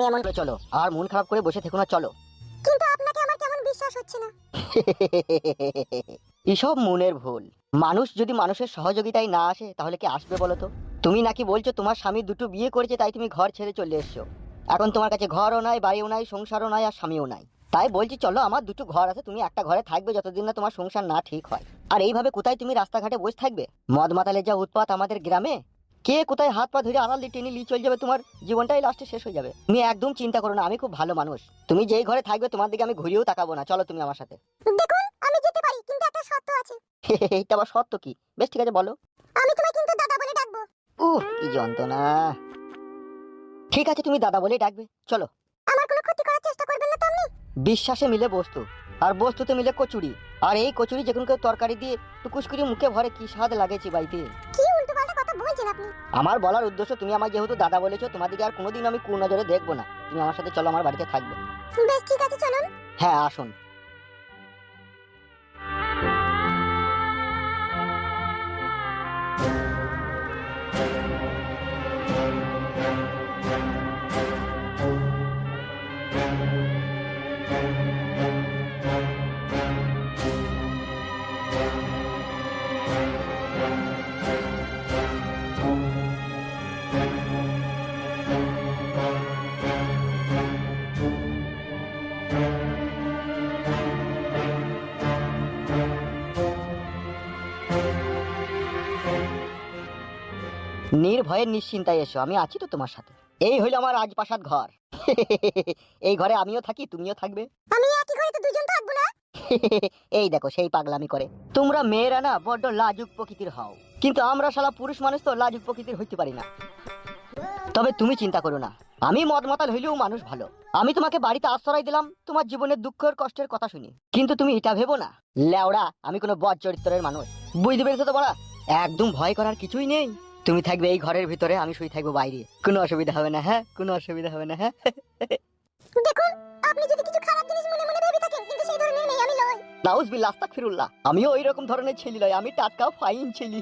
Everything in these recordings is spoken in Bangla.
এমন করে চলো, আর মন খারাপ করে বসে থেকো না, চলো। কিন্তু আপনাকে আমার কেমন বিশ্বাস হচ্ছে না। এসব মনের ভুল। মানুষ যদি মানুষের সহযোগিতায় না আসে তাহলে কি আসবে বলো তো? তুমি নাকি বলছো তোমার স্বামী দুটো বিয়ে করেছে তাই তুমি ঘর ছেড়ে চলে এসছো। এখন তোমার কাছে ঘরও নাই, বাড়িও নাই, সংসারও নাই, আর স্বামীও নাই। তাই বলছি চলো, আমার দুটো ঘর আছে, তুমি একটা ঘরে থাকবে যতদিন না তোমার সংসার না ঠিক হয়। আর এইভাবে কোথায় তুমি রাস্তাঘাটে বসে থাকবে? মদ মাতালের যা উৎপাত আমাদের গ্রামে, কে কোথায় হাত পা ধরে আড়াল দিয়ে টেনে নিয়ে চলে যাবে, তোমার জীবনটাই লাস্টে শেষ হয়ে যাবে। তুমি একদম চিন্তা করো না, আমি খুব ভালো মানুষ। তুমি যেই ঘরে থাকবে তোমার দিকে আমি ঘুরিয়েও তাকাবো না, চলো তুমি আমার সাথে। দেখুন আমি যেতে পারি, কিন্তু একটা শর্ত আছে। এইটা আবার সত্য কি? বেশ ঠিক আছে বলো। আমি তোমায় কিন্তু দাদা বলে ডাকবো। কি যন্ত্রণা। ঠিক আছে তুমি দাদা বলেই ডাকবে, চলো। আমার কোনো ক্ষতি করার চেষ্টা করবেন না তো আপনি? বিশ্বাসে মিলে বস্তু, আর বস্তুতে মিলে কচুরি। আর এই কচুরি যে কোনো কেউ তরকারি দিয়ে টুকুস করে মুখে ভরে কি স্বাদ লাগেছে বাইতে। কি উল্টোপাল্টা কথা বলছেন আপনি? আমার বলার উদ্দেশ্য, তুমি আমার যেহেতু দাদা বলেছো, তোমার দিকে আর কোনোদিন আমি কুনজরে দেখবো না। তুমি আমার সাথে চলো, আমার বাড়িতে থাকবে। বেশ ঠিক আছে, চলুন। হ্যাঁ আসুন। নির্ভয়ে নিশ্চিন্তায় এসো, আমি আছি তো তোমার সাথে। এই হইল আমার রাজপ্রাসাদ ঘর। এই ঘরে আমিও থাকি, তুমিও থাকবে। আমি একই ঘরে তো দুজন থাকবো না? এই দেখো সেই পাগলামি করে। তোমরা মেয়েরা না বড্ড লাজুক প্রকৃতির হও, কিন্তু আমরা শালা পুরুষ মানুষ তো লাজুক প্রকৃতির হইতে পারি না। তবে তুমি চিন্তা করো না, আমি মদ মাতাল হইলেও মানুষ ভালো। আমি তোমাকে বাড়িতে আশ্রয় দিলাম তোমার জীবনের দুঃখের কষ্টের কথা শুনি, কিন্তু তুমি এটা ভেবো না লেওড়া আমি কোনো বদ চরিত্রের মানুষ। বুঝতে পেরেছো তো বড়া? একদম ভয় করার কিছুই নেই। তুমি থাকবে এই ঘরের ভিতরে, আমি শুয়ে থাকবো বাইরে। কোনো অসুবিধা হবে না, হ্যাঁ কোনো অসুবিধা হবে না, হ্যাঁ। দেখুন আপনি যদি কিছু খারাপ জিনিস মনে মনে ভেবে থাকেন, কিন্তু সেই ধরনের নেই, আমি লই। নাউজুবিল্লাহ, আস্তাগফিরুল্লাহ। আমিও ওই রকম ধরনের ছেলে নয়, আমি টাটকা ফাইন ছেলে।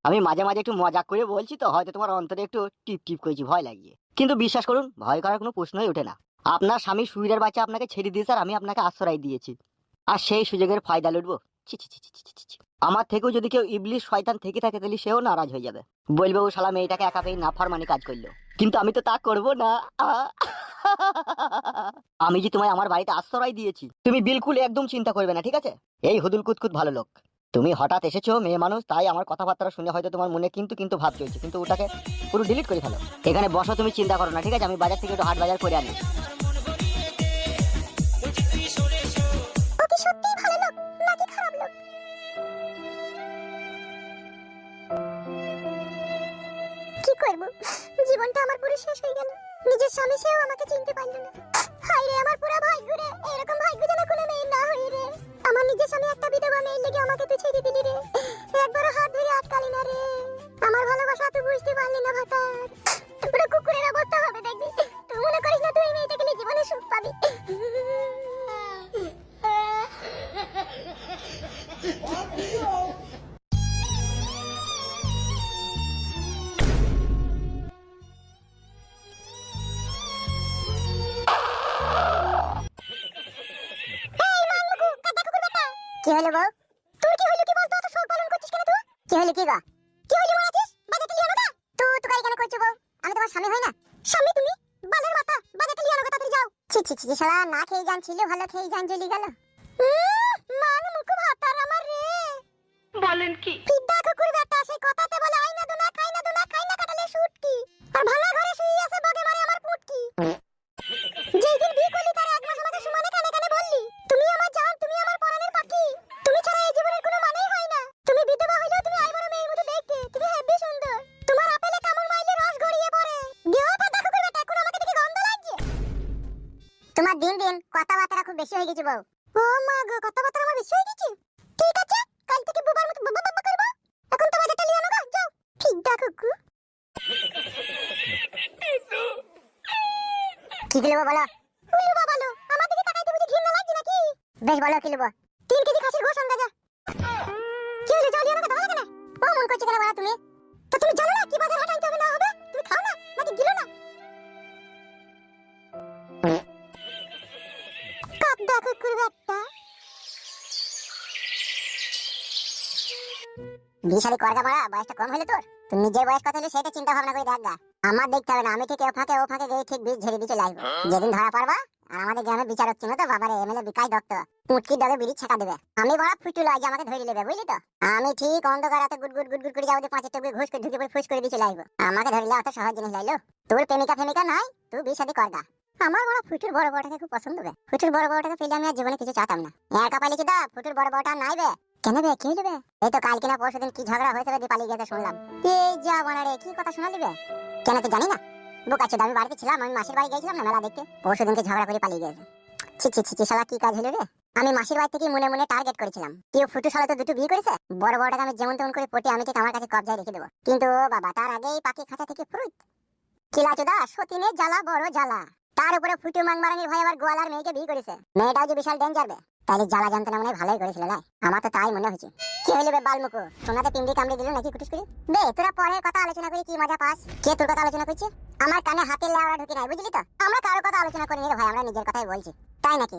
আমি মাঝে মাঝে একটু মজা করে বলছি তো, হয়তো তোমার অন্তরে একটু টিপ টিপ করেছি, ভয় লাগিয়ে। কিন্তু বিশ্বাস করুন, ভয় করার কোনো প্রশ্নই ওঠে না। আপনার স্বামী সুইরের বাচ্চা আপনাকে ছেড়ে দিয়েছে, আর আমি আপনাকে আশ্রয় দিয়েছি, আর সেই সুযোগের ফায়দা লুটবো? ছি ছি ছি ছি ছি ছি ছি। আমার থেকেও যদি কেউ ইবলিশ শয়তান থেকে থাকে তাহলে সেও নারাজ হয়ে যাবে, বলবে ও শালা মেয়েটাকে একা পেয়ে নাফরমানি কাজ করলো। কিন্তু আমি তো তা করবো না। আমি যে তোমায় আমার বাড়িতে আশ্রয় দিয়েছি, তুমি বিলকুল একদম চিন্তা করবে না, ঠিক আছে? এই হুদুল কুতকুত ভালো লোক। তুমি হঠাৎ এসেছো, মেয়ে মানুষ, তাই আমার কথাবার্তা শুনে হয়তো তোমার মনে কিন্তু কিন্তু ভাব চলছে, কিন্তু ওটাকে পুরো ডিলিট করে ফেলো। এখানে বসো, তুমি চিন্তা করো না, ঠিক আছে? আমি বাজার থেকে একটু হাট বাজার করে আনি। ও কি সত্যিই ভালো লোক নাকি খারাপ লোক? কি করব, জীবনটা আমার পুরো শেষ হয়ে গেল। নিজের স্বামী সেও আমাকে চিনতে পারলো না। হায় রে আমার পুরো ভাগ্য রে, এরকম ভাগ্য যেন কোনো মেয়ের না হয় রে। আমার নিজের স্বামী একটা বিধবা মেয়ের লেগে আমাকে তুই ছেড়ে দিলি রে। একবারও হাত ধরে আটকালি না রে। আমার ভালোবাসা তুই বুঝতে পারলি না ভাতার। পুরো কুকুরের অবস্থা হবে দেখবি। তুই মনে করিস না তুই এই মেয়েটাকে নিয়ে জীবনে সুখ পাবি? কি হলো বউ? তোর কি হলো কি বলতো? এত শোক পালন করছিস কেন তুই? কি হলো কি গো? কি হলো মারাছিস? বাজাতে লিয়ে আনো গা। তুই কাই কেন করছো বউ? আমি তোমার স্বামী হই না? স্বামী তুমি? বালের মাথা, বাজাতে লিয়ে আনো গা, তাড়াতাড়ি যাও। ছি ছি ছি শালা, না খেয়ে জান ছিল, ভালো খেয়ে জান জ্বলি গেল। মান মুখ ভাতার আমার রে। বলেন কি? পিডা কুকুর বেটা, সেই কথাতে বলে আইনা দুনা খাই না দুনা খাই না কাটালে শুটকি। আর ভালো ঘরে শুয়ে আছে বগে মারে আমার পুটকি। যেই দিন বিয়ে করলি তার এক মাস আমাকে সুমানে কানে কানে বললি, তুমি আমার জান, তুমি আমার পরাণের পাখি, তুমি ছাড়া এই জীবনের কোনো মানেই হয় না। তুমি বিধবা হইলেও তুমি আইবড় মেয়ের মতো দেখতে, তুমি হেব্বি সুন্দর। তোমার আপেলে কামড় মারলে রস গড়িয়ে পড়ে। গেও পা দেখো করে বেটা, এখন আমাকে দেখে গন্ধ লাগছে। তোমার দিন দিন কথাবার্তা খুব বেশি হয়ে গেছে বউ। ও মা গো, কথাবার্তা আমার বেশি হয়ে গেছে। ঠিক আছে, কাল থেকে বুবার মতো বাবা বাবা করব। এখন তো বাজারটা লিয়ে আনো গা, যাও। ঠিক দেখো কুকু। কি কিনবো বলো? উল্লু বলো, আমার দিকে তাকাইতে বুঝি ঘৃণা লাগছে নাকি? বেশ বলো কি নেবো? 3 কেজি খাসির গোশত আনগা যা। কি হলো, জল লিয়ে ভালো লাগে না? ও মন করছে কেন বলা তুমি? তো তুমি জানো না কি বাজার হাঁটাইতে হবে না হবে? তুমি খাও না নাকি গিলো না? বিয়ে শাদী করগা মারা, বয়সটা কম হলো তোর? তুই নিজের বয়স কত হলো সেটা চিন্তা ভাবনা করে দেখ গা। আমার দেখতে হবে না, আমি ঠিক ও ফাঁকে গিয়ে ঠিক বীজ ঝেড়ে দিয়ে চলে আসবো। যেদিন ধরা পড়বা আর আমাদের গ্রামে বিচার হচ্ছে না তো বাবারে এমএলএ বিকাশ দত্ত পুটকির ডগে বিড়ি ছেঁকা দেবে, আমি বড় ফুটুল আজ আমাকে ধরে নেবে, বুঝলি তো? আমি ঠিক অন্ধকার রাতে গুড করে যাবো, 5 টুকরো ঘুষ করে ঢুকে পড়ে ফুস করে দিয়ে চলে আসবো। আমাকে ধরলে অত সহজ জিনিস লাইলো? তোর প্রেমিকা নাই, তুই বিয়ে শাদী করগা। আমার বড় ফুটুর বড় বড়টাকে খুব পছন্দ বে। ফুটুর বড় বড়টাকে পেলে আমি আর জীবনে কিছু চাতাম না। একা পালিয়েছি দা, ফুটুর বড় বড়টা নাই বে। কেন বে, কি হইলো বে? এই তো কালকে না পরশুদিন কি ঝগড়া হয়েছে বে, পালিয়ে গেছে শুনলাম। এই যা বানারে, কি কথা শোনালি বে? কেন তুই জানি না? বোকাচ্ছো, আমি বাড়িতে ছিলাম, আমি মাসির বাড়ি গেছিলাম না মেলা দেখতে, পরশুদিনকে ঝগড়া করে পালিয়ে গেছে। ছি শালা কি কাজ হলো রে? আমি মাসির বাড়ি থেকে মনে টার্গেট করেছিলাম, কেউ ফুটু শালা তো দুটো বিয়ে করেছে, বড় বড়টাকে আমি যেমন তেমন করে পটে আমি ঠিক আমার কাছে কবজায় রেখে দেবো। কিন্তু ও বাবা, তার আগেই পাখি খাঁচা থেকে ফুরুত। কিলাচুদা, সতীনের জ্বালা বড় জ্বালা। তার উপরে ফুটু মাংমারানির ভাই আবার গোয়ালার মেয়েকে বিয়ে করেছে। মেয়েটাও যে বিশাল ডেঞ্জার বে। তাহলে জ্বালা যন্ত্রণা মনে হয় ভালোই করেছিল লাই, আমার তো তাই মনে হয়েছে। কি হইলো বে বালমুকু, সোনাতে পিমড়ি কামড়ে দিল নাকি কুটুস করে? বে তোরা পরের কথা আলোচনা করি কি মজা পাস? কে তোর কথা আলোচনা করছে? আমার কানে হাতের লেওড়া ঢুকে নাই, বুঝলি তো? আমরা কারোর কথা আলোচনা করিনি রে ভাই, আমরা নিজের কথাই বলছি। তাই নাকি?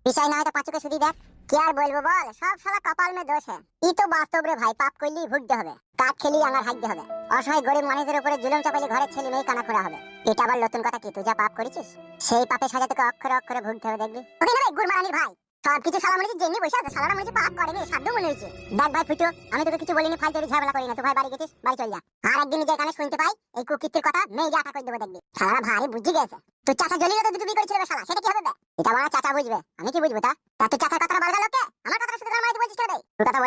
বিষয় না হয়তো পাঁচুকে শুধু দেখ। কি আর বলবো বল, সব শালা কপাল মে দোষ হ্যাঁ। ই তো বাস্তব রে ভাই, পাপ করলেই ভুগতে হবে, কাঠ খেলি আঙার হাইতে হবে। অসহায় গরিব মানুষের উপরে জুলুম চাপাইলে ঘরের ছেলে মেয়ে কানা খোড়া হবে। এটা আবার নতুন কথা কি? তুই যা পাপ করেছিস সেই পাপে সাজা তোকে অক্ষরে অক্ষরে ভুগতে হবে, দেখবি। ওকে না ভাই, গুরমারানির ভাই সবকিছু শালা মনে হচ্ছে জেনে বসে আছে, শালারা মনে হচ্ছে পাপ করেনি, সাধ্য মনে হয়েছে। দেখ ভাই ফুটু, আমি তোকে কিছু বলিনি, ফালতু ঝামেলা করি না। তুই ভাই বাড়ি গেছিস, বাড়ি চল যা। আর একদিন নিজের কানে শুনতে পাই এই কুকীর্তির কথা, মেয়ে আটা করে দেবো, দেখবি। শালারা ভারী বুঝি গেছে। তোর চাচা জলিল তো দুটো বিয়ে করেছিল শালা, সেটা কি হবে বে? এটা আমার চাচা বুঝবে, আমি কি বুঝবো? তা তোর চাচার কথা বলগা লোকে, আমার কথা শুধু মাইতে বলছিস কেন? তোর কথা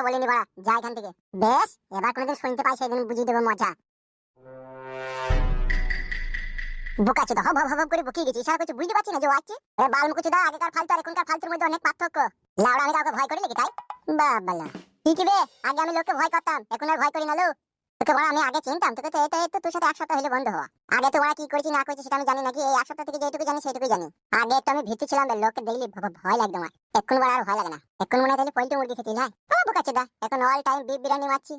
বলিনি বাড়া, যা এখান থেকে। বেশ, এবার কোনোদিন শুনতে পাই সেদিন বুঝিয়ে দেবো মজা। বোকাচোদা হব করে বকিয়ে গেছি, ইশারা করছে বুঝতে পারছি না যে ও আছে। এ বালমুকুচোদা, আগেকার ফালতু আর এখনকার ফালতুর মধ্যে অনেক পার্থক্য। লাউড়া, আমি কাউকে ভয় করি নাকি তাই? বাবা কি বে, আগে আমি লোককে ভয় করতাম, এখন আর ভয় করি না লো। তোকে বড় আমি আগে চিনতাম, তোকে তো এই তো তোর সাথে 1 সপ্তাহ হলো বন্ধ হওয়া। আগে তো ওরা কি করেছি না করেছি সেটা আমি জানি নাকি? এই 1 সপ্তাহ থেকে যেটুকু জানি সেটুকুই জানি। আগে তো আমি ভীতু ছিলাম, লোককে দেখলে ভয় লাগতো আমার। এখন বড় আর ভয় লাগে না, এখন মনে হয় তাহলে পোল্ট্রি মুরগি খেতে যায়। বোকাচোদা, এখন অল টাইম বিফ বিরিয়ানি মারছি।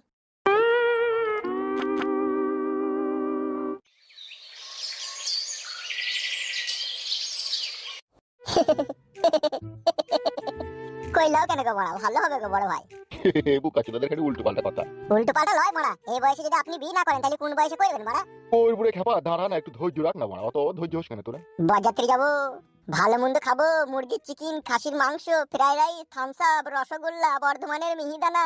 কইলাও কেন গো বড়, ভালো হবে গো বড় ভাই। বুকাচোদাদের খালি উল্টো পাল্টা কথা। উল্টো পাল্টা লয় বড়া, এই বয়সে যদি আপনি বিয়ে না করেন তাহলে কোন বয়সে করবেন বড়া? ওর বুড়ে খেপা দাঁড়া না, একটু ধৈর্য রাখ না বড়া, অত ধৈর্য হোস কেন তোরা? বরযাত্রী যাবো, ভালো মন্দ খাবো, মুরগির চিকেন, খাসির মাংস, fried rice, Thums Up, rasgulla, বর্ধমানের মিহিদানা।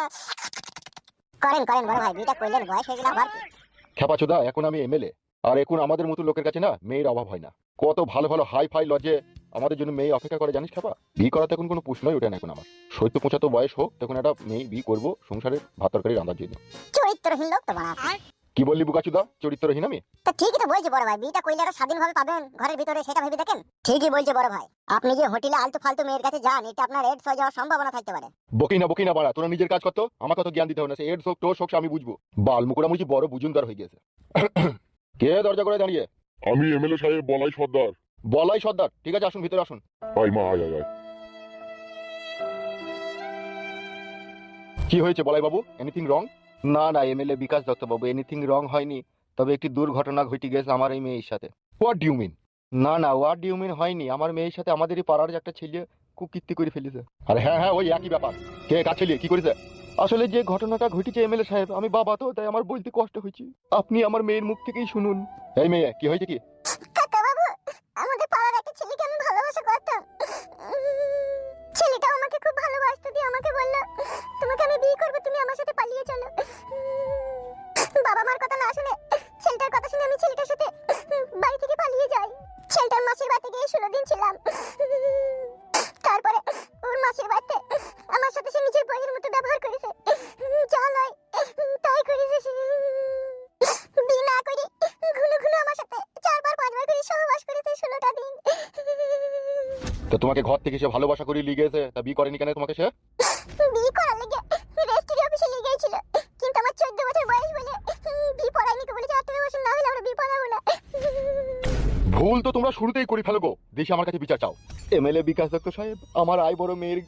করেন বড় ভাই, বিয়েটা করলেন, বয়স হয়ে গেল আবার কি? খেপাচোদা, এখন আমি এমএলএ, আর এখন আমাদের মতো লোকের কাছে না মেয়ের অভাব হয় না। কত ভালো ভালো হাই ফাই লজে আমাদের জন্য মেয়ে অপেক্ষা করে জানিস খেপা? বিয়ে করাতে এখন কোনো প্রশ্নই ওঠে না। এখন আমার 70-75 বয়স হোক, তখন একটা মেয়ে বিয়ে করবো সংসারের ভাত তরকারি রান্নার জন্য। চরিত্রহীন লোক তো বড়া। কি বললি বুকাচোদা, চরিত্রহীন আমি? তা ঠিকই তো বলছি বড় ভাই, বিয়েটা করলে একটা স্বাধীনভাবে পাবেন ঘরের ভিতরে, সেটা ভেবে দেখেন। ঠিকই বলছে বড় ভাই, আপনি যে হোটেলে আলতু ফালতু মেয়ের কাছে যান, এটা আপনার এডস হয়ে যাওয়ার সম্ভাবনা থাকতে পারে। বকি না বাড়া, তোরা নিজের কাজ করতো, আমাকে তো জ্ঞান দিতে হবে না। সে এর শোক টোর শোক আমি বুঝবো। বালমুকুড়া মুচি বড় বুঝুনদার হয়ে গেছে। কে দরজা করে দাঁড়িয়ে? আমি এমএলএ সাহেব বলাই সর্দার। বলাই সর্দার, ঠিক আছে, আসুন ভিতরে আসুন। আয় মা, আয়। কি হয়েছে বলাই বাবু, এনিথিং রং? না এমএলএ বিকাশ দত্ত বাবু, এনিথিং রং হয়নি, তবে একটি দুর্ঘটনা ঘটে গেছে আমার এই মেয়ের সাথে। What do you mean? না ওয়াট ডু ইউ মিন হয়নি, আমার মেয়ের সাথে আমাদেরই পাড়ার যে একটা ছেলে কুকীর্তি করে ফেলেছে। আরে হ্যাঁ, ওই একই ব্যাপার। কে কাছে কি করেছে? আসলে যে ঘটনাটা ঘটেছে এমএলএ সাহেব, আমি বাবা তো, তাই আমার বলতে কষ্ট হয়েছে, আপনি আমার মেয়ের মুখ থেকেই শুনুন। এই মেয়ে, কি হয়েছে কি? কাকা বাবু, আমাদের পাড়ার একটা ছেলেকে আমি ভালোবাসা করতাম। ছেলেটা আমাকে খুব ভালোবাসতো, দিয়ে আমাকে বলল তোমাকে আমি বিয়ে করব, তুমি আমার সাথে পালিয়ে চলো। বাবা মার কথা না শুনে, ছেলেটার কথা শুনে আমি ছেলেটার সাথে বাড়ি থেকে পালিয়ে যাই। ছেলেটার মাসির বাড়িতে গিয়ে 16 দিন ছিলাম। তারপরে ওর মাসির বাড়িতে আমার সাথে সে নিজের বইয়ের মতো ব্যবহার করেছে, যা লয় তাই করেছে সে। বিয়ে না করে ঘুনো আমার সাথে 4-5বার করে সহবাস করেছে 16টা দিন। তো তোমাকে ঘর থেকে সে ভালোবাসা করে নিয়ে গেছে, তা বিয়ে করেনি কেন তোমাকে সে? বিয়ে করার লেগে রেজিস্ট্রি অফিসে নিয়ে গিয়েছিল, কিন্তু আমার 14 বছর বয়স বলে বিয়ে পড়াইনি। বলেছে 18 বছর না হলে আমরা বিয়ে পড়াবো না। ভুল তো তোমরা শুরুতেই করে ফেলো গো, দেশে আমার কাছে বিচার চাও। এমএলএ বিকাশ দত্ত সাহেব, আমার আই বড় মেয়ের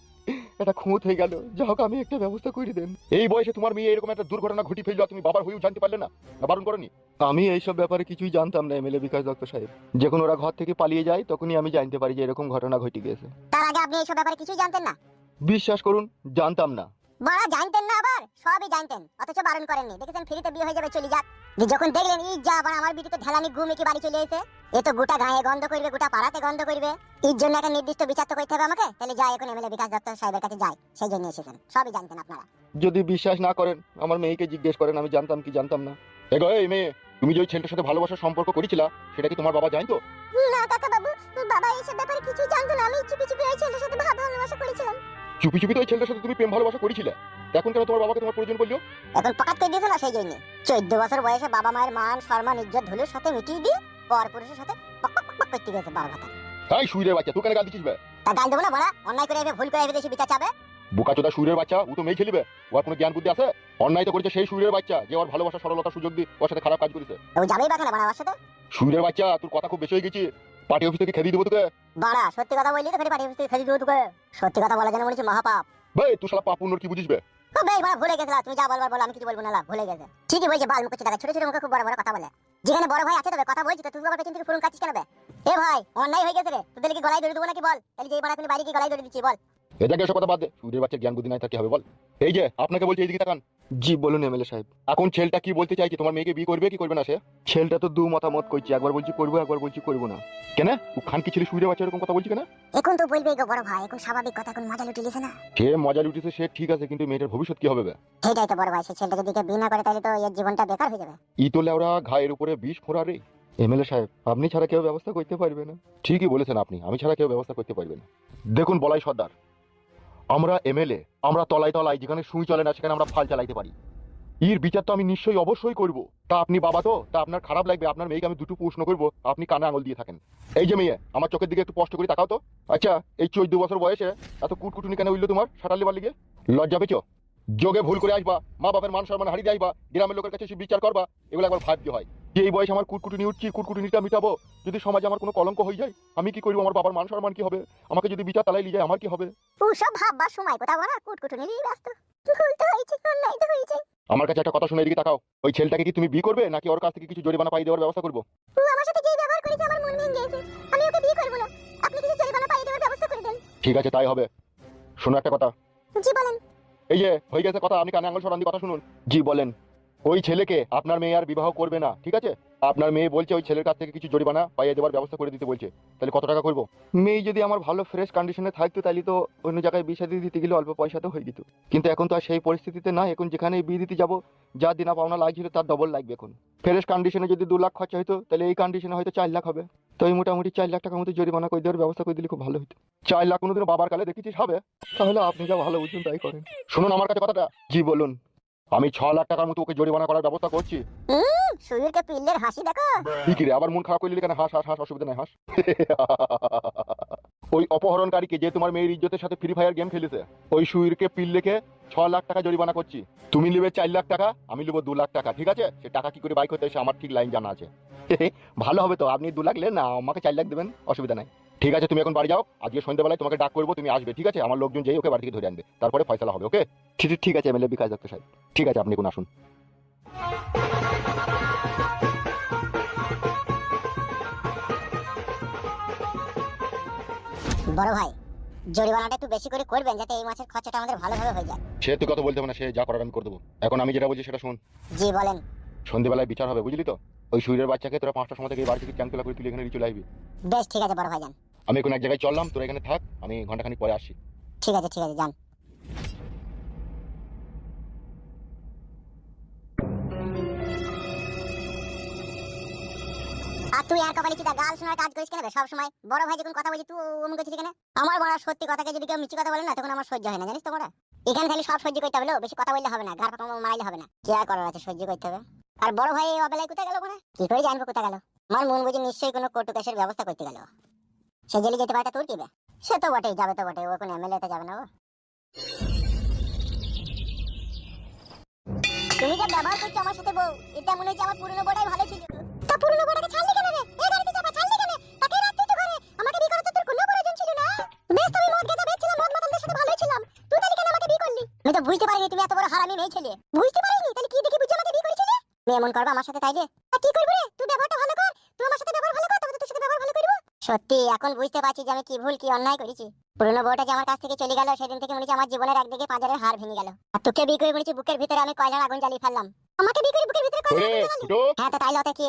একটা খুঁত হয়ে গেল, যা হোক আমি একটা ব্যবস্থা করে দেন। এই বয়সে তোমার মেয়ে এরকম একটা দুর্ঘটনা ঘটি ফেললো, তুমি বাবার হয়েও জানতে পারলে না? বারণ করনি? আমি এইসব ব্যাপারে কিছুই জানতাম না এমএলএ বিকাশ দত্ত সাহেব, যখন ওরা ঘর থেকে পালিয়ে যায় তখনই আমি জানতে পারি যে এরকম ঘটনা ঘটে গেছে। তার আগে আপনি এইসব ব্যাপারে কিছুই জানতেন না? বিশ্বাস করুন, জানতাম না। বড়া জানতেন না, আবার সবই জানতেন, অথচ বারণ করেননি। দেখেছেন ফ্রিতে বিয়ে হয়ে যাবে, চলে যাক। যে যখন দেখলেন ই যা আবার আমার বিটিতে ঢেলানি ঘুমে কি বাড়ি চলে এসে, এ তো গোটা গায়ে গন্ধ করবে, গোটা পাড়াতে গন্ধ করবে। এর জন্য একটা নির্দিষ্ট বিচার তো করতে হবে আমাকে। তাহলে যাই এখন এমএলএ বিকাশ দত্ত সাহেবের কাছে যাই, সেই জন্য এসেছেন। সবই জানতেন আপনারা। যদি বিশ্বাস না করেন আমার মেয়েকে জিজ্ঞেস করেন, আমি জানতাম কি জানতাম না। এগো এই মেয়ে, তুমি যে ওই ছেলেটার সাথে ভালোবাসার সম্পর্ক করেছিলা সেটা কি তোমার বাবা জানতো? না কাকা বাবু, বাবা এইসব ব্যাপারে কিছুই জানতো না। আমি চুপি চুপি ওই ছেলের সাথে ভালোবাসা করেছিলাম। চুপি চুপি তো ওই ছেলেটার সাথে তুমি প্রেম ভালোবাসা করেছিলে, এখন কেন তোমার বাবাকে তোমার প্রয়োজন বললো? এখন পকাত করে দিয়েছো না, সেই জন্য। 14 বছর বয়সে বাবা মায়ের মান সম্মান ইজ্জত ধুলোর সাথে মিটিয়ে দিয়ে পর পুরুষের সাথে পক পক পক করতে গেছে বড় কথা। এই শুইরের বাচ্চা, তুই কেন গাল দিচ্ছিস বে? তা গাল দেবো না বড়া? অন্যায় করে ভুল করে দেশে বিচার চাবে। বোকাচোদা শুইরের বাচ্চা, ও তো মেয়ে খেলিবে, ওর কোনো জ্ঞান বুদ্ধি আছে? অন্যায় তো করেছে সেই শুইরের বাচ্চা যে ওর ভালোবাসা সরলতার সুযোগ দিয়ে ওর সাথে খারাপ কাজ করেছে। ও যাবেই বা কেন বড়া আমার সাথে? শুইরের বাচ্চা, তোর কথা খুব বেশি হয়ে গেছে। পার্টি অফিস থেকে খেদিয়ে দেবো তোকে। বড়া সত্যি কথা বললি তো ফের পাঠিয়ে দিতে খেলি দেবো তোকে। সত্যি কথা বলা যেন মনে হচ্ছে মহাপাপ। ভাই তুই শালা পাপ উন্নর কি বুঝিস বে? ও বেশ বড়া ভুলে গেছিলাম, তুমি যা বলবার বলো, আমি কিছু বলবো না। ভুলে গেছে ঠিকই বলছে, বাল মুখ করছে দেখা, ছোট ছোট মুখে খুব বড় বড় কথা বলে। যেখানে বড় ভাই আছে তবে কথা বলছি তো, তুই আবার পেছন থেকে ফোন কাটছিস কেন বে? এ ভাই অন্যায় হয়ে গেছে রে, তোদের কি গলায় ধরে দেবো নাকি বল? তাহলে যে বড়া তুমি বাইরে কি গলায় ধরে দিচ্ছি বল? এটাকে এসব কথা বাদ দে, শুইরের বাচ্চা জ্ঞান বুদ্ধি নাই তার কি হবে বল? এই যে আপনাকে বলছি এইদিকে তাকান। জি বলুন এমএলএ সাহেব। এখন ছেলেটা কি বলতে চাইছে, তোমার মেয়েকে বিয়ে করবে কি করবে না সে? ছেলেটা তো দু মতামত করছি, একবার বলছি করবো, একবার বলছি করবো না। কেন ও খান কি ছেলে শুইরের বাচ্চা এরকম কথা বলছি কেন? এখন তো বলবেই গো বড় ভাই, এখন স্বাভাবিক কথা, এখন মজা লুটে লিছে না। সে মজা লুটেছে সে ঠিক আছে, কিন্তু মেয়েটার ভবিষ্যৎ কি হবে বে? সেটাই তো বড় ভাই, সেই ছেলেটা যদি বিয়ে না করে তাহলে তো এর জীবনটা বেকার হয়ে যাবে। ই তো লেওরা ঘায়ের উপরে বিষ ফোঁড়া রে। এমএলএ সাহেব আপনি ছাড়া কেউ ব্যবস্থা করতে পারবে না। ঠিকই বলেছেন আপনি, আমি ছাড়া কেউ ব্যবস্থা করতে পারবে না। দেখুন বলাই সর্দার, আমরা এমএলএ, আমরা তলায় তলায় যেখানে সুই চলে না সেখানে আমরা ফাল চালাইতে পারি। এর বিচার তো আমি নিশ্চয়ই অবশ্যই করব। তা আপনি বাবা তো, তা আপনার খারাপ লাগবে আপনার মেয়েকে আমি দুটো প্রশ্ন করবো, আপনি কানে আঙুল দিয়ে থাকেন। এই যে মেয়ে, আমার চোখের দিকে একটু স্পষ্ট করে তাকাও তো। আচ্ছা, এই 14 বছর বয়সে এত কুটকুটুনি কেন হইলো তোমার সাঁটার লেবার লিগে? লজ্জা পেছো? যোগে ভুল করে আসবা, মা বাবার মান সম্মান হারিয়ে আসবা, গ্রামের লোকের কাছে এসে বিচার করবা, এগুলো একবার ভাবতে হয়। যে এই বয়সে আমার কুটকুটুনি উঠছি, কুটকুটুনিটা মিটাবো, যদি সমাজে আমার কোনো কলঙ্ক হয়ে যায় আমি কি করবো? আমার বাবার মান সম্মান কি হবে? আমাকে যদি বিচার তালাই নিয়ে যায় আমার কি হবে? ও সব ভাববার সময় কোথাও না, কুটকুটুনি নিয়ে ব্যস্ত। ভুল তো হয়েছে, অন্যায় তো হয়েছে। আমার কাছে একটা কথা শুনে এদিকে তাকাও। ওই ছেলেটাকে কি তুমি বিয়ে করবে নাকি ওর কাছ থেকে কিছু জরিমানা পাই দেওয়ার ব্যবস্থা করবো? ও আমার সাথে যেই ব্যবহার করেছে আমার মন ভেঙে গেছে। আমি ওকে বিয়ে করব না। আপনি কিছু জরিমানা পাইয়ে দেওয়ার ব্যবস্থা করে দেন। ঠিক আছে তাই হবে। শোনো একটা কথা, জি বলেন। এই যে হয়ে গেছে কথা, আপনি কানে আঙুল সরান দিয়ে কথা শুনুন। জি বলেন। ওই ছেলেকে আপনার মেয়ে আর বিবাহ করবে না, ঠিক আছে? আপনার মেয়ে বলছে ওই ছেলের কাছ থেকে কিছু জরিমানা পাইয়ে দেওয়ার ব্যবস্থা করে দিতে বলছে। তাহলে কত টাকা করবো? মেয়ে যদি আমার ভালো ফ্রেশ কন্ডিশনে থাকতো তাহলে তো অন্য জায়গায় বিয়ে শাদী দিতে গেলে অল্প পয়সাতে হয়ে যেত, কিন্তু এখন তো আর সেই পরিস্থিতিতে না। এখন যেখানে বিয়ে দিতে যাবো যা দিনা পাওনা লাগছিল তার ডবল লাগবে। এখন ফ্রেশ কন্ডিশনে যদি 2 লাখ খরচা হতো তাহলে এই কন্ডিশনে হয়তো 4 লাখ হবে। তো এই মোটামুটি 4 লাখ টাকার মতো জরিমানা করে দেওয়ার ব্যবস্থা করে দিলে খুব ভালো হতো। 4 লাখ কোনোদিনও বাবার কালে দেখেছিস হবে? তাহলে আপনি যা ভালো বুঝুন তাই করেন। শুনুন আমার কাছে কথাটা, জি বলুন। আমি 6 লাখ টাকার মতো ওকে জরিমানা করার ব্যবস্থা করছি। সুইরকে পিল্লের হাসি দেখো। কি রে আবার মন খারাপ করলি কেন? হাস হাস হাস, অসুবিধা নাই হাস। ওই অপহরণকারীকে যে তোমার মেয়ের ইজ্জতের সাথে ফ্রি ফায়ার গেম খেলেছে, ওই সুইরকে পিল্লেকে 6 লাখ টাকা জরিমানা করছি। তুমি নেবে 4 লাখ টাকা, আমি নেবো 2 লাখ টাকা, ঠিক আছে? সে টাকা কি করে বাইক হতে এসে আমার ঠিক লাইন জানা আছে। ভালো হবে তো, আপনি 2 লাখ নেন না, আমাকে 4 লাখ দেবেন, অসুবিধা নাই। ঠিক আছে তুমি এখন বাড়ি যাও, আজকে সন্ধ্যাবেলায় তোমাকে ডাক করবো, তুমি আসবে, ঠিক আছে? আমার লোকজন যেই ওকে বাড়ি থেকে ধরে আনবে, তারপরে ফয়সালা হবে। ওকে ঠিক আছে এমএলএ বিকাশ দত্ত সাহেব। ঠিক আছে, আপনি এখন আসুন। বড় ভাই জরিমানাটা একটু বেশি করে করবেন যাতে এই মাসের খরচাটা আমাদের ভালোভাবে হয়ে যায়। সে তুই কথা বলতে হবে না, সে যা করার আমি করে দেবো। এখন আমি যেটা বলছি সেটা শুন। জি বলেন। সন্ধ্যেবেলায় বিচার হবে, বুঝলি তো? ওই সুইরের বাচ্চাকে তোরা 5টার সময় থেকে এই বাড়ি থেকে চ্যাংতলা করে তুলে এখানে চলে আসবি। বেশ ঠিক আছে বড় ভাই, যান। আমি এখন এক জায়গায় চললাম, তোরা এখানে থাক, আমি ঘন্টাখানিক পরে আসছি। ঠিক আছে যান। আর তুই আর কপালি চিতা গাল শোনার কাজ করিস কেন সব সময়? বড় ভাই যখন কথা বলছি তুই অমুক করছিস কেন? আমার বড় সত্যি কথাকে যদি কেউ মিছি কথা বলে না তখন আমার সহ্য হয় না, জানিস তো বড়? এখানে খালি সব সহ্য করতে হবে, বেশি কথা বললে হবে না, ঘাড় পাকা মারাইলে হবে না। কি আর করার আছে, সহ্য করতে হবে। আর বড় ভাই এই অবেলায় কোথায় গেল? মানে কি করে জানবো কোথায় গেল? আমার মন বুঝি নিশ্চয়ই কোনো কোর্ট কেসের ব্যবস্থা করতে গেল। সে জেলে যেতে পারে তোর কিবে? সে তো বটেই, যাবে তো বটে, ও এখন এমএলএ তে যাবে না। ও তুমি যা ব্যবহার করছো আমার সাথে বউ, এটা মনে হচ্ছে আমার পুরনো বড়াই ভালো ছিল। তা পুরনো বড়াকে ছাড়লি কেন রে? এই গাড়িতে চাপা ছাড়লি কেন? তাকে রাখতে তো ঘরে, আমাকে বিয়ে করার তো তোর কোনো প্রয়োজন ছিল না। বেশ তুমি মদ গেঁজা বেচছিলাম, মদ মাতালদের সাথে ভালোই ছিলাম, তুই তাহলে কেন আমাকে বিয়ে করলি? আমি তো বুঝতে পারিনি তুমি এত বড় হারামি মেয়ে ছেলে। বুঝতে পারিনি? তাহলে কি দেখি বুঝে আমাকে বিয়ে করেছিলি? তুই এমন করবা আমার সাথে তাইলে? আর কি করবি রে? তুই ব্যবহারটা ভালো কর, তুই আমার সাথে ব্যবহার ভালো কর, তবে তো তোর সাথে ব্যবহার ভালো করব। সত্যি এখন বুঝতে পারছি যে আমি কি ভুল কি অন্যায় করেছি। পুরনো বউটা যে আমার কাছ থেকে চলে গেল সেদিন থেকে মনে হচ্ছে আমার জীবনের একদিকে পাঁজরের হাড় ভেঙে গেল। আর তোকে বিয়ে করে মনে হচ্ছে বুকের ভিতরে আমি কয়লার আগুন জ্বালিয়ে ফেললাম। আমাকে বিয়ে করে বুকের ভিতরে কয়লার ওরে আগুন জ্বালালি? ফুটো, হ্যাঁ তো তাই লতে কি?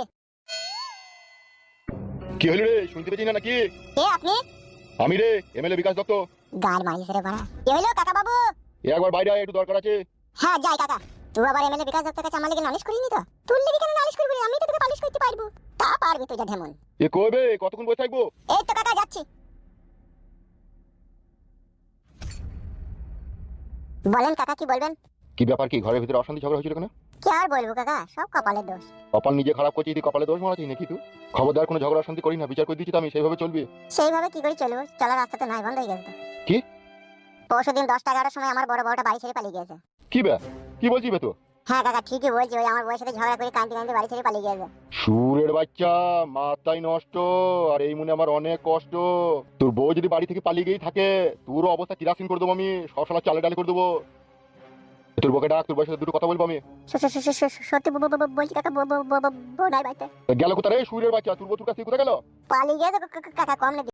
কি হলো রে? শুনতে পেয়েছিস না নাকি? কে আপনি? আমি রে, এমএলএ বিকাশ দত্ত। গাল মারিস রে বাড়া। কি হলো কাকা বাবু? এ একবার বাইরে আয়, একটু দরকার আছে। হ্যাঁ যাই কাকা। তুই আবার এমএলএ বিকাশ দত্তের কাছে আমার লেগে নালিশ করিনি তো? তোর লেগে কেন নালিশ করবি রে? আমি তো তোকে পালিশ করতে পারবো। তা পারবি তুই যা ঢেমন। এ কইবে কতক্ষণ বসে থাকবো? এই তো কাকা যাচ্ছি। বলেন কাকা কি বলবেন? কি ব্যাপার, কি ঘরের ভিতরে অশান্তি ঝগড়া হয়েছিল কেন? কি আর বলবো কাকা, সব কপালের দোষ। কপাল নিজে খারাপ করছিস, তুই কপালে দোষ মারাছিস নাকি? তুই খবরদার কোনো ঝগড়া অশান্তি করি না, বিচার করে দিচ্ছি তো আমি, সেইভাবে চলবি। সেইভাবে কি করে চলবো? চলার রাস্তা তো নাই, বন্ধ হয়ে গেছে তো। কি? পরশুদিন 10টা-11টার সময় আমার বড় বউটা বাড়ি ছেড়ে পালিয়ে গেছে। কি বে, কি বলছিস বে তো? হ্যাঁ কাকা ঠিকই বলছি, ওই আমার বউয়ের সাথে ঝগড়া করে কাঁদতে কাঁদতে বাড়ি ছেড়ে পালিয়ে গেছে। সুরের বাচ্চা, মাথায় নষ্ট। আর এই মনে আমার অনেক কষ্ট। তোর বউ যদি বাড়ি থেকে পালিয়ে গিয়েই থাকে, তোরও অবস্থা কিরাসিন করে দেবো আমি, সব সালা চালে ডালে করে দেবো। তোর বউকে ডাক, তোর বউয়ের সাথে দুটো কথা বলবো আমি। সত্যি বলছি কাকা, বউ নাই বাড়িতে। গেল কোথায় রে সুরের বাচ্চা? তোর বউ তোর কাছ থেকে কোথায় গেল? পালিয়ে গেছে কাকা, কম না।